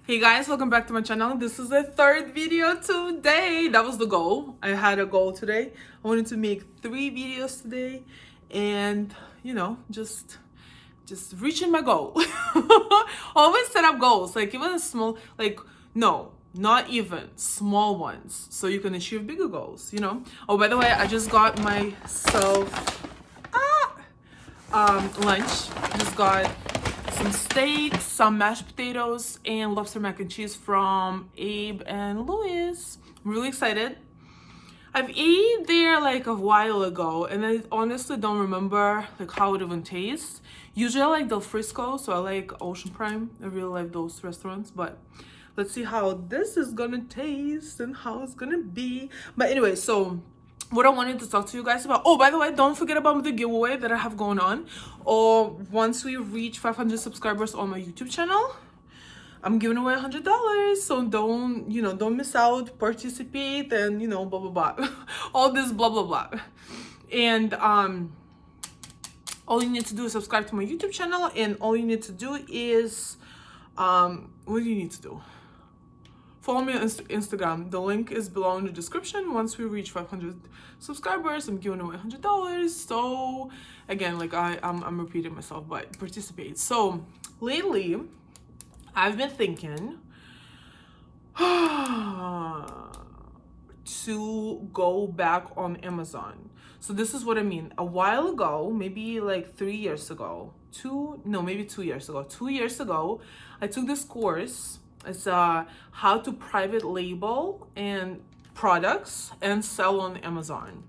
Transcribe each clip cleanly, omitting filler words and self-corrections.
Hey guys, welcome back to my channel. This is the third video today. That was the goal. I had a goal today. I wanted to make 3 videos today and just reaching my goal. Always set up goals, like even a small, like no, not even small ones, so you can achieve bigger goals. Oh, by the way, I just got myself lunch. Just got some steak, some mashed potatoes, and lobster mac and cheese from Abe and Louis. I'm really excited. I've ate there like a while ago, and I honestly don't remember like how it even tastes. Usually I like Del Frisco, so I like Ocean Prime. I really like those restaurants, but let's see how this is gonna taste and how it's gonna be. But anyway, so what I wanted to talk to you guys about. Oh, by the way, don't forget about the giveaway that I have going on. Or once we reach 500 subscribers on my YouTube channel, I'm giving away $100. So don't miss out, participate, and blah blah blah. All this blah blah blah. And all you need to do is subscribe to my YouTube channel, and all you need to do is what do you need to do? Follow me on Instagram. The link is below in the description. Once we reach 500 subscribers, I'm giving away $100. So again, like I'm repeating myself, but participate. So lately, I've been thinking to go back on Amazon. So this is what I mean. A while ago, maybe like 3 years ago, maybe 2 years ago. 2 years ago, I took this course. It's how to private label and products and sell on Amazon.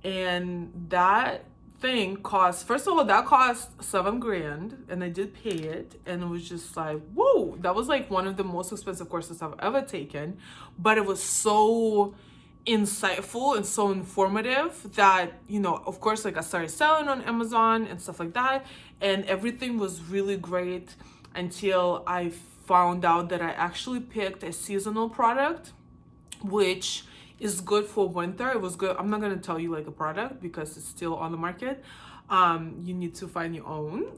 And that thing cost, first of all, that cost $7,000, and I did pay it, and it was just like, whoa, that was like one of the most expensive courses I've ever taken. But it was so insightful and so informative that, of course, like I started selling on Amazon and stuff like that, and everything was really great until I found out that I actually picked a seasonal product, which is good for winter. It was good. I'm not gonna tell you like a product because it's still on the market. You need to find your own.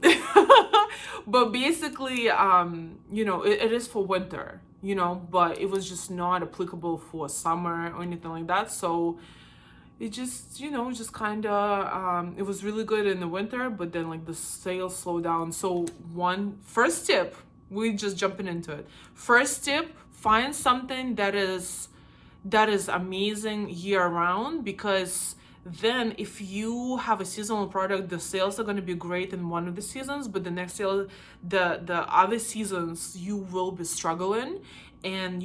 But basically, it is for winter, but it was just not applicable for summer or anything like that. So it just, just kind of, it was really good in the winter, but then like the sales slowed down. So first tip, we just jumping into it. First tip, find something that is amazing year round, because then if you have a seasonal product, the sales are going to be great in one of the seasons, but the next sale, the other seasons, you will be struggling, and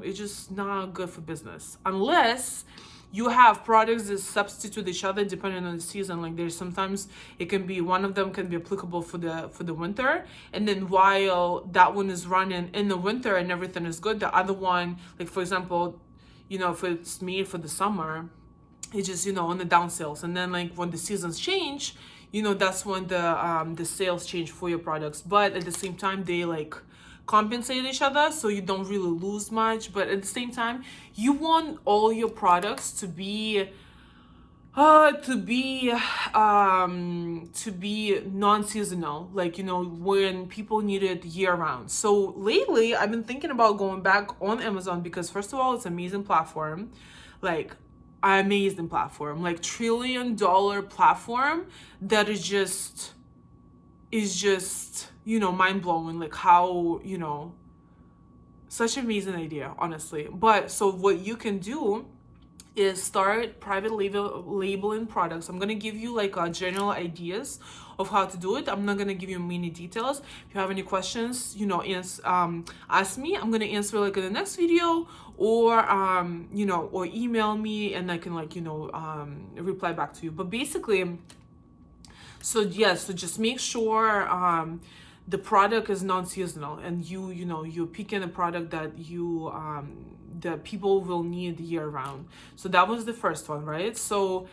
it's just not good for business unless you have products that substitute each other depending on the season. Like there's sometimes it can be one of them can be applicable for the winter, and then while that one is running in the winter and everything is good, the other one, like for example, if it's made for the summer, it's just on the down sales. And then like when the seasons change, that's when the sales change for your products, but at the same time they like compensate each other, so you don't really lose much. But at the same time, you want all your products to be non-seasonal, like when people need it year round. So lately I've been thinking about going back on Amazon because first of all, it's an amazing platform, like $1 trillion platform that is just mind-blowing, like how such an amazing idea, honestly. But so what you can do is start private labeling products. I'm gonna give you like general ideas of how to do it. I'm not gonna give you many details. If you have any questions, ask me. I'm gonna answer like in the next video, or or email me, and I can reply back to you. But basically, so just make sure the product is non-seasonal, and you're picking a product that that people will need year round. So that was the first one, right? So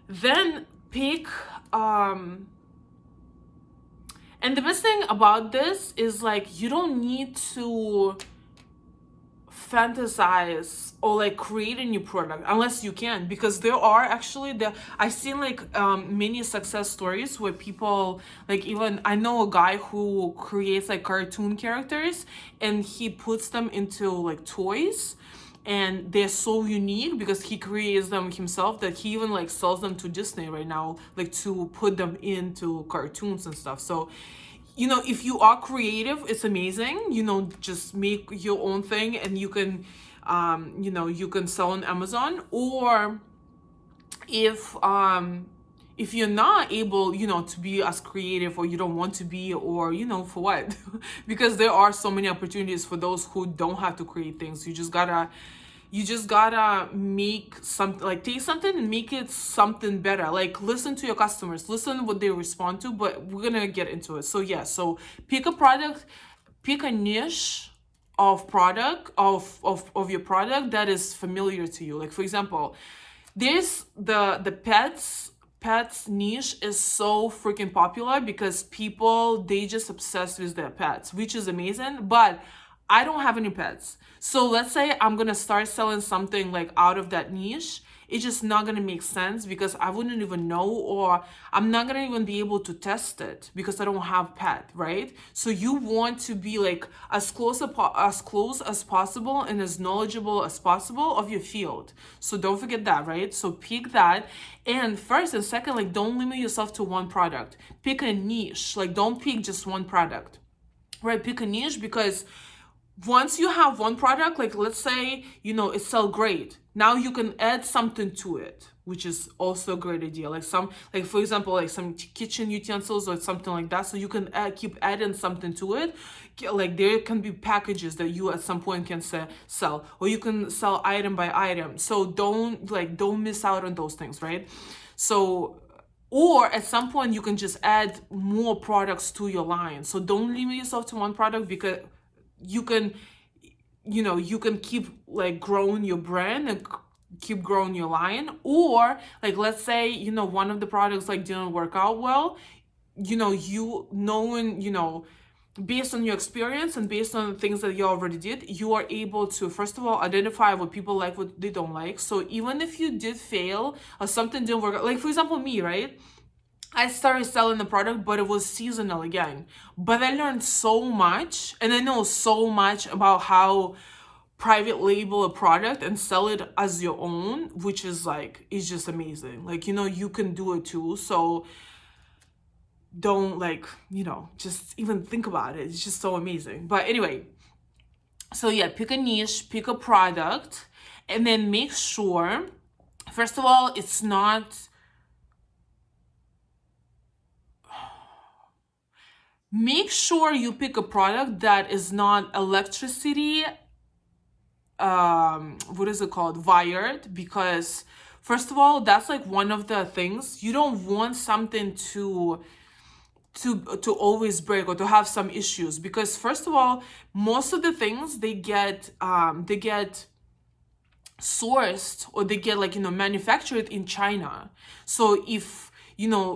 then pick and the best thing about this is like you don't need to fantasize or like create a new product unless you can, because there are actually I've seen like many success stories where people, like, even I know a guy who creates like cartoon characters and he puts them into like toys, and they're so unique because he creates them himself that he even like sells them to Disney right now, like to put them into cartoons and stuff. So if you are creative, it's amazing. Just make your own thing, and you can you can sell on Amazon. Or if you're not able to be as creative, or you don't want to be, or for what because there are so many opportunities for those who don't have to create things. You just gotta make something, like take something and make it something better. Like, listen to your customers, listen what they respond to. But we're gonna get into it. So yeah, so pick a product, pick a niche of product of your product that is familiar to you. Like, for example, there's the pets niche is so freaking popular because people, they just obsessed with their pets, which is amazing. But I don't have any pets. So let's say I'm gonna start selling something like out of that niche. It's just not gonna make sense because I wouldn't even know, or I'm not gonna even be able to test it because I don't have pet, right? So you want to be like as close as possible and as knowledgeable as possible of your field. So don't forget that, right? So pick that. And first and second, like, don't limit yourself to one product. Pick a niche. Like, don't pick just one product, right? Pick a niche, because once you have one product, like let's say, it sells great. Now you can add something to it, which is also a great idea. Like for example, like some kitchen utensils or something like that. So you can keep adding something to it. Like, there can be packages that you at some point can sell, or you can sell item by item. So don't miss out on those things, right? So, or at some point you can just add more products to your line. So don't limit yourself to one product, because you can keep like growing your brand and keep growing your line. Or like, let's say one of the products like didn't work out well, based on your experience and based on the things that you already did, you are able to, first of all, identify what people like, what they don't like. So even if you did fail or something didn't work out, like for example me, right? I started selling the product, but it was seasonal again. But I learned so much, and I know so much about how private label a product and sell it as your own, which is like, it's just amazing. Like, you can do it too. So don't just even think about it. It's just so amazing. But anyway, so yeah, pick a niche, pick a product, and then make sure, first of all, it's not, make sure you pick a product that is not electricity, what is it called, wired, because first of all, that's like one of the things. You don't want something to always break or to have some issues, because first of all, most of the things they get sourced, or they get manufactured in China. So if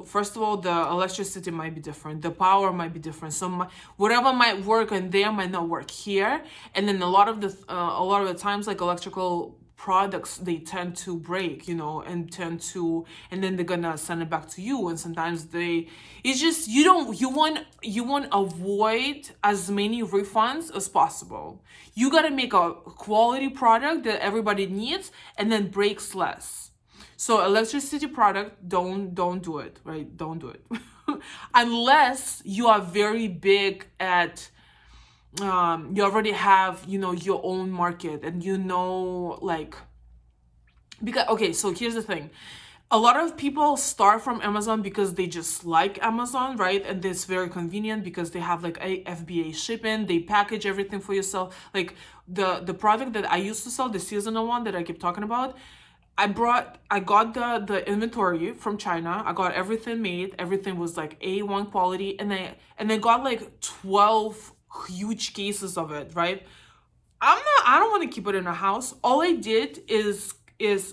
first of all, the electricity might be different, the power might be different. So whatever might work in there might not work here. And then a lot of the times, like electrical products, they tend to break, and then they're gonna send it back to you. And sometimes it's just, you want avoid as many refunds as possible. You gotta make a quality product that everybody needs and then breaks less. So electricity product, don't do it, right? Don't do it. Unless you are very big at, you already have, your own market, and because, okay, so here's the thing. A lot of people start from Amazon because they just like Amazon, right? And it's very convenient because they have like a FBA shipping, they package everything for yourself. Like the product that I used to sell, the seasonal one that I keep talking about, I got the inventory from China. I got everything made. Everything was like A1 quality. And I got like 12 huge cases of it, right? I don't want to keep it in a house. All I did is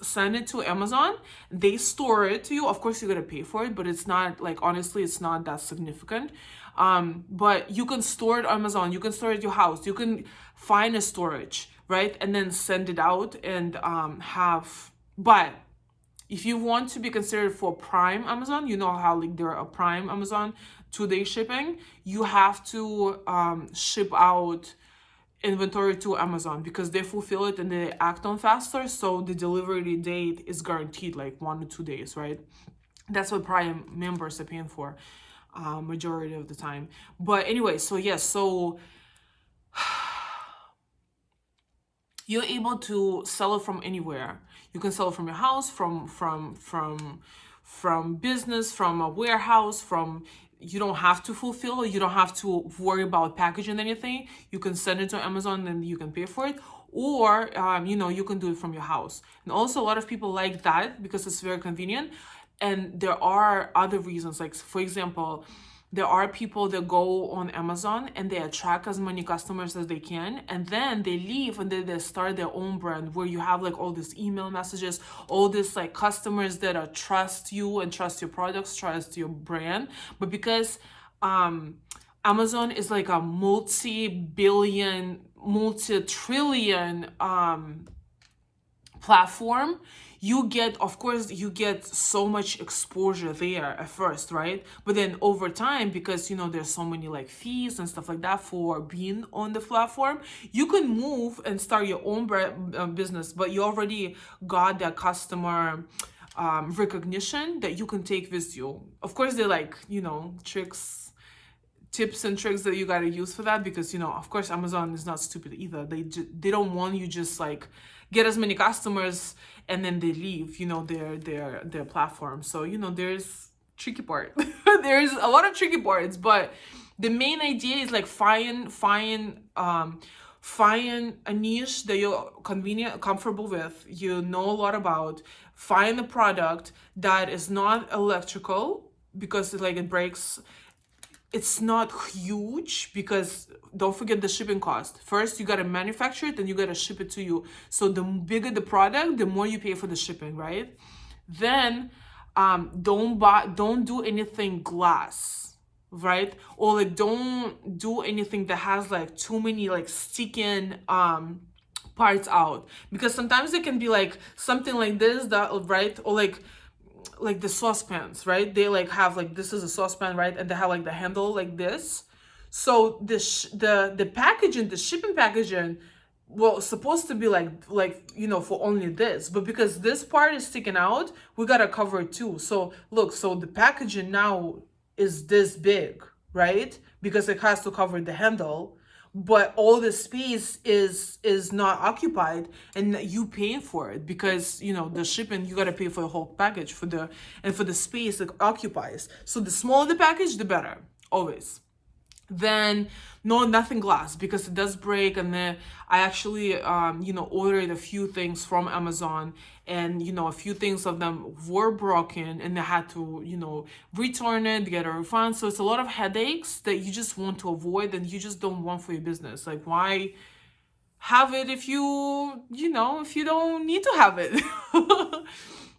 send it to Amazon. They store it to you. Of course, you're going to pay for it, but it's not like, honestly, it's not that significant. But you can store it on Amazon, you can store it at your house, you can find a storage, right, and then send it out and have. But if you want to be considered for Prime Amazon, you know how like there are Prime Amazon 2-day shipping, you have to ship out inventory to Amazon because they fulfill it and they act on faster. So the delivery date is guaranteed like 1 to 2 days, right? That's what Prime members are paying for majority of the time. But anyway, so yes, so you're able to sell it from anywhere. You can sell it from your house, from business, from a warehouse, from. You don't have to fulfill, you don't have to worry about packaging anything. You can send it to Amazon and you can pay for it, or you can do it from your house. And also a lot of people like that because it's very convenient. And there are other reasons, like for example, there are people that go on Amazon and they attract as many customers as they can, and then they leave and then they start their own brand where you have like all these email messages, all this like customers that are trust you and trust your products, trust your brand. But because Amazon is like a multi-trillion platform, you get so much exposure there at first, right? But then over time, because there's so many like fees and stuff like that for being on the platform, you can move and start your own business, but you already got that customer recognition that you can take with you. Of course, they're like tips and tricks that you got to use for that, because of course Amazon is not stupid either. They don't want you just like get as many customers and then they leave their platform. So there's tricky part. There's a lot of tricky parts, but the main idea is like find a niche that you're comfortable with, you know a lot about. Find a product that is not electrical because it breaks. It's not huge, because don't forget the shipping cost. First, you got to manufacture it, then you got to ship it to you. So the bigger the product, the more you pay for the shipping, right? Then don't do anything glass, right? Or like don't do anything that has like too many like sticking parts out, because sometimes it can be like something like this, that, right? Or like the saucepans, right? They like have like, this is a saucepan, right? And they have like the handle like this. So the packaging, the shipping packaging, well, it's supposed to be like for only this, but because this part is sticking out, we gotta cover it too. So look, so the packaging now is this big, right? Because it has to cover the handle, but all the space is not occupied, and you paying for it because the shipping, you got to pay for the whole package for the space it occupies. So the smaller the package, the better, always. Then nothing glass, because it does break. And then I actually ordered a few things from Amazon, and a few things of them were broken, and I had to return it, get a refund. So it's a lot of headaches that you just want to avoid, and you just don't want for your business. Like, why have it if you don't need to have it?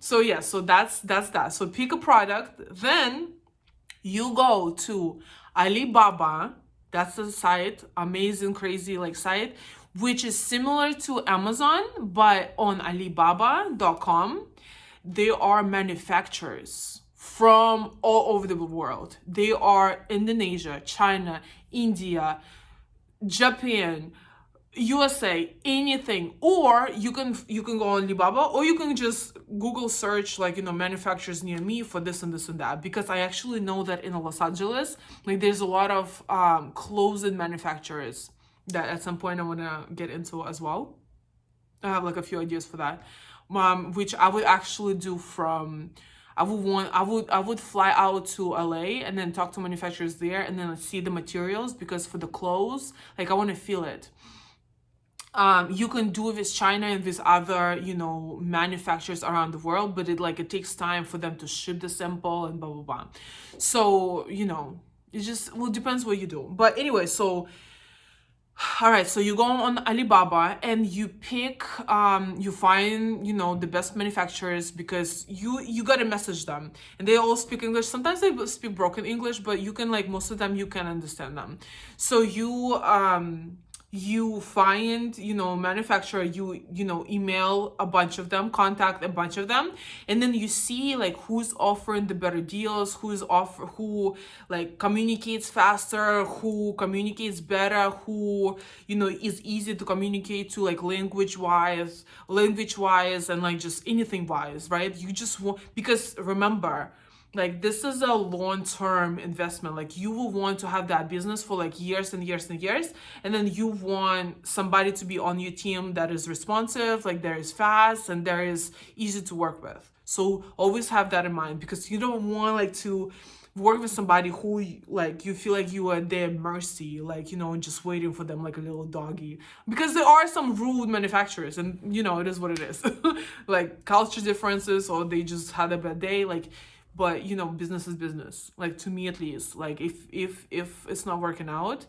So yeah, so that's that. So pick a product, then you go to Alibaba. That's the site, amazing, crazy like site, which is similar to Amazon, but on Alibaba.com, they are manufacturers from all over the world. They are Indonesia, China, India, Japan, USA, anything. Or you can go on Alibaba, or you can just Google search manufacturers near me for this and this and that, because I actually know that in Los Angeles, there's a lot of clothing manufacturers that at some point I want to get into as well. I have a few ideas for that, which I would actually do from. I would fly out to LA and then talk to manufacturers there, and then see the materials, because for the clothes, I want to feel it. You can do it with China and with other, manufacturers around the world, but it takes time for them to ship the sample and blah, blah, blah. So, it just, depends what you do. But anyway, so All right, so you go on Alibaba and you pick, you find, the best manufacturers, because you gotta message them, and they all speak English. Sometimes they speak broken English, but you can, like, most of the time you can understand them. So you find, manufacturer, you email a bunch of them, contact a bunch of them, and then you see, like, who's offering the better deals, who like communicates faster, who communicates better, who, is easy to communicate to, like, language wise, and, like, just anything wise, right? You just want, because remember, like, this is a long-term investment. Like, you will want to have that business for, like, years and years and years, and then you want somebody to be on your team that is responsive, like, there is fast, and there is easy to work with. So always have that in mind, because you don't want, like, to work with somebody who, like, you feel like you are at their mercy, like, just waiting for them like a little doggy, because there are some rude manufacturers, and it is what it is. Like, culture differences, or they just had a bad day, like, but business is business, like, to me at least. Like, if it's not working out,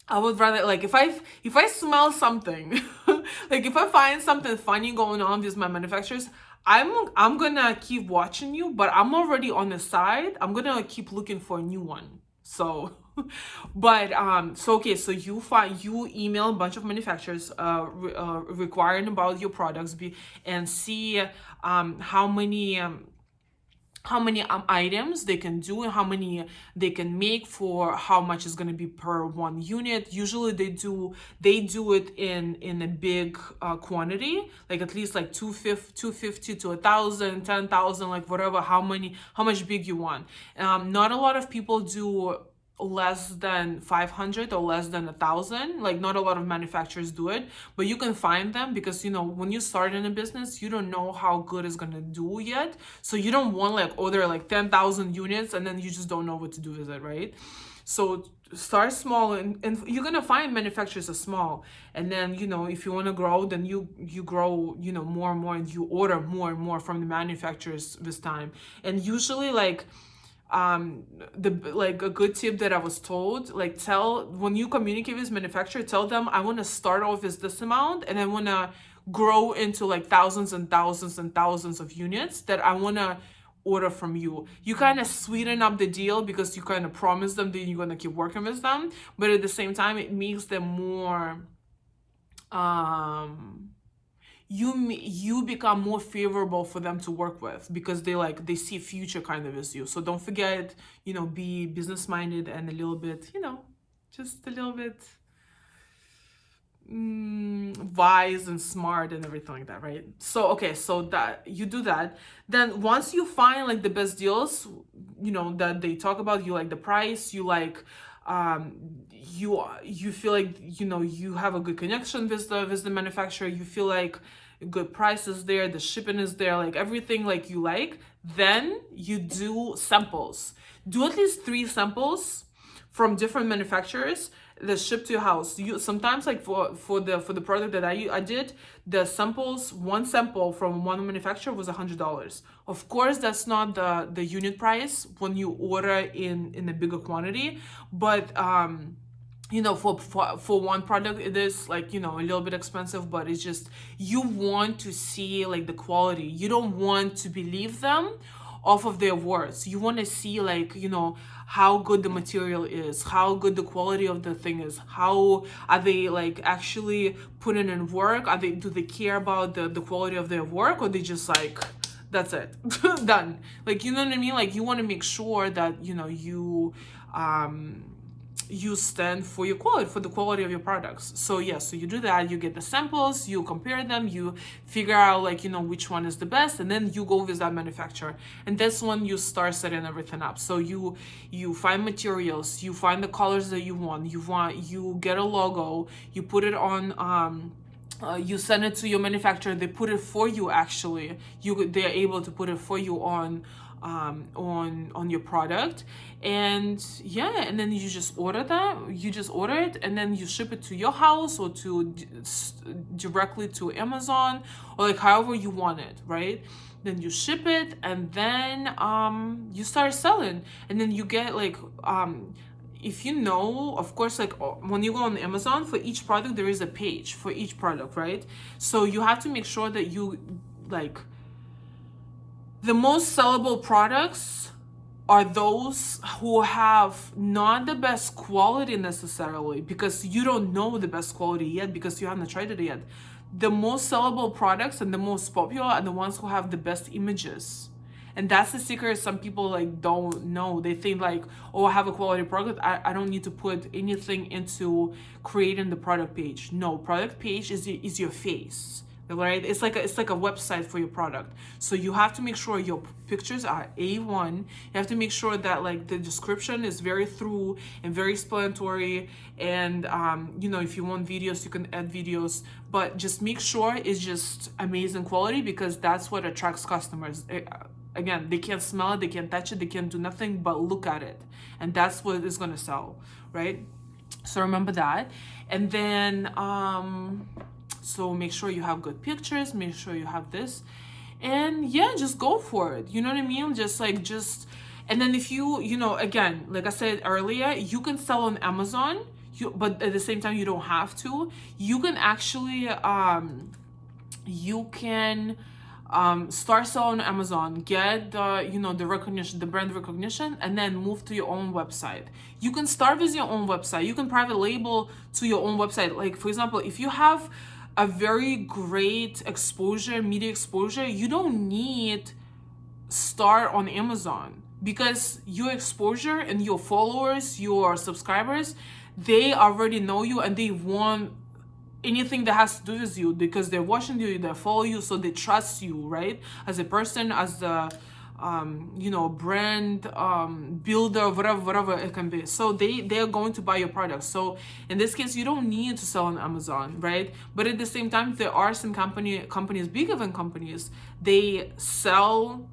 I would rather, like, if I smell something, like, if I find something funny going on with my manufacturers, I'm gonna keep watching you, but I'm already on the side. I'm gonna keep looking for a new one. So, but so okay, so you email a bunch of manufacturers, requiring about your products, and see how many items they can do, and how many they can make, for how much is going to be per one unit. Usually they do it in a big quantity, like at least like 250 to 1,000, 10,000, like whatever, how much big you want. Not a lot of people do less than 500 or less than 1,000. Like, not a lot of manufacturers do it, but you can find them, because when you start in a business, you don't know how good it's gonna do yet. So you don't want, like, order like 10,000 units and then you just don't know what to do with it, right? So start small, and you're gonna find manufacturers are small, and then if you want to grow, then you grow more and more, and you order more and more from the manufacturers this time. And usually, like, like, a good tip that I was told, like, when you communicate with manufacturer, tell them, I want to start off with this amount, and I want to grow into, like, thousands and thousands and thousands of units that I want to order from you. You kind of sweeten up the deal, because you kind of promise them that you're going to keep working with them, but at the same time, it makes them more, you become more favorable for them to work with, because they see future kind of as you. So don't forget, be business minded, and a little bit, just a little bit wise and smart and everything like that, right? So okay, so that you do that, then once you find, like, the best deals, that they talk about, you like the price, you like, you feel like, you have a good connection with the manufacturer, you feel like good price is there, the shipping is there, like, everything, like, you like, then you do samples. Do at least 3 samples from different manufacturers that ship to your house. You sometimes, like, for the product that I did, the samples, one sample from one manufacturer was $100. Of course, that's not the unit price when you order in a bigger quantity, but for one product, it is, like, a little bit expensive, but it's just, you want to see, like, the quality. You don't want to believe them off of their words. You want to see, like, how good the material is, how good the quality of the thing is, how are they, like, actually putting in work, do they care about the quality of their work, or they just, like, that's it, done. Like, you know what I mean? Like, you want to make sure that you stand for your quality, for the quality of your products. So yeah, so you do that, you get the samples, you compare them, you figure out, like, which one is the best, and then you go with that manufacturer, and that's when you start setting everything up. So you find materials, you find the colors that you get a logo, you put it on, you send it to your manufacturer, they put it for you. Actually, they're able to put it for you on your product, and yeah, and then you just order it, and then you ship it to your house, or directly to Amazon, or, like, however you want it, right? Then you ship it, and then you start selling, and then you get, like, if you know, of course, like when you go on Amazon, for each product there is a page for each product, right? So you have to make sure that you like the most sellable products are those who have not the best quality necessarily, because you don't know the best quality yet because you haven't tried it yet. The most sellable products and the most popular are the ones who have the best images. And that's the secret some people like don't know. They think like, oh, I have a quality product, I don't need to put anything into creating the product page. No, product page is your face, right? It's like a website for your product. So you have to make sure your pictures are A1. You have to make sure that like the description is very through and very explanatory. And you know, if you want videos, you can add videos, but just make sure it's just amazing quality, because that's what attracts customers. Again, they can't smell it, they can't touch it, they can't do nothing but look at it, and that's what is going to sell, right? So remember that. And then so make sure you have good pictures, make sure you have this, and yeah, just go for it. You know what I mean? And then if you know, again, like I said earlier, you can sell on Amazon, but at the same time you don't have to. You can actually you can start selling on Amazon, get the, you know, the recognition, the brand recognition, and then move to your own website. You can start with your own website. You can private label to your own website. Like for example, if you have a very great exposure, media exposure, you don't need start on Amazon, because your exposure and your followers, your subscribers, they already know you and they want anything that has to do with you, because they're watching you, they follow you, so they trust you, right? As a person, as the you know, brand builder, whatever it can be. So they're going to buy your product. So in this case, you don't need to sell on Amazon, right? But at the same time, there are some companies, big event companies, they sell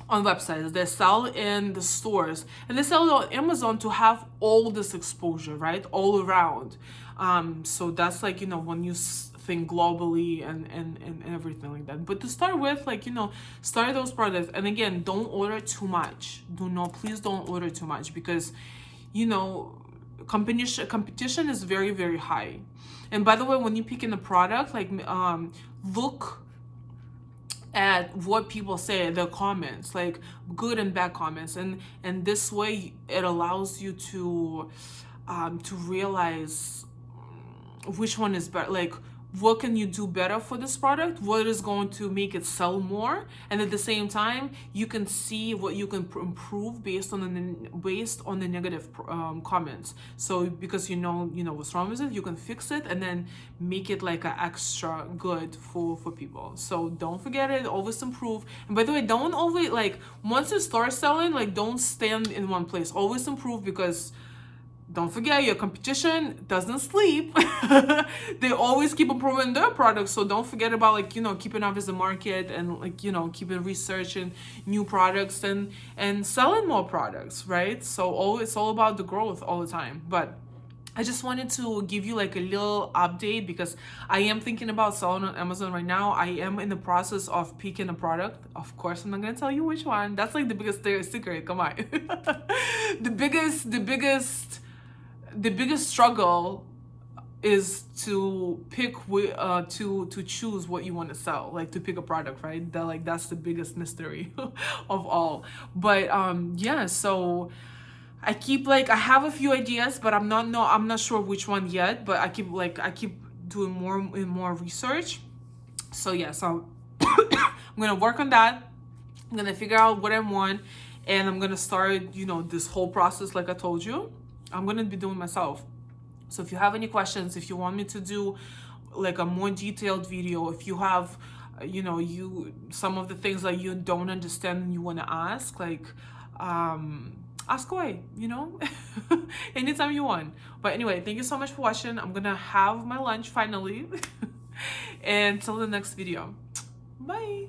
on websites, they sell in the stores, and they sell on Amazon to have all this exposure, right, all around. So that's like, you know, when you think globally and everything like that. But to start with, like, you know, start those products. And again, don't order too much. Please don't order too much, because, you know, competition is very, very high. And by the way, when you pick in a product, like look at what people say, their comments, like good and bad comments, and this way it allows you to realize which one is better, like what can you do better for this product, what is going to make it sell more, and at the same time you can see what you can improve based on the negative comments. So because you know what's wrong with it, you can fix it and then make it like an extra good for people. So don't forget it, always improve. And by the way, don't always, like, once you start selling, like, don't stand in one place, always improve, because don't forget, your competition doesn't sleep. They always keep improving their products. So don't forget about, like, you know, keeping up with the market, and, like, you know, keeping researching new products and selling more products, right? So it's all about the growth all the time. But I just wanted to give you like a little update, because I am thinking about selling on Amazon right now. I am in the process of picking a product. Of course, I'm not gonna tell you which one. That's like the biggest secret. Come on. The biggest struggle is to pick to choose what you want to sell, like to pick a product, right? That's the biggest mystery of all. But yeah, so I have a few ideas, but I'm not sure which one yet, but I keep doing more research. So yeah, so I'm gonna work on that. I'm gonna figure out what I want, and I'm gonna start, you know, this whole process like I told you. I'm gonna be doing myself. So if you have any questions, if you want me to do like a more detailed video, if you have, you know, some of the things that you don't understand and you want to ask, like, ask away, you know, anytime you want. But anyway, thank you so much for watching. I'm gonna have my lunch finally. And till the next video, bye.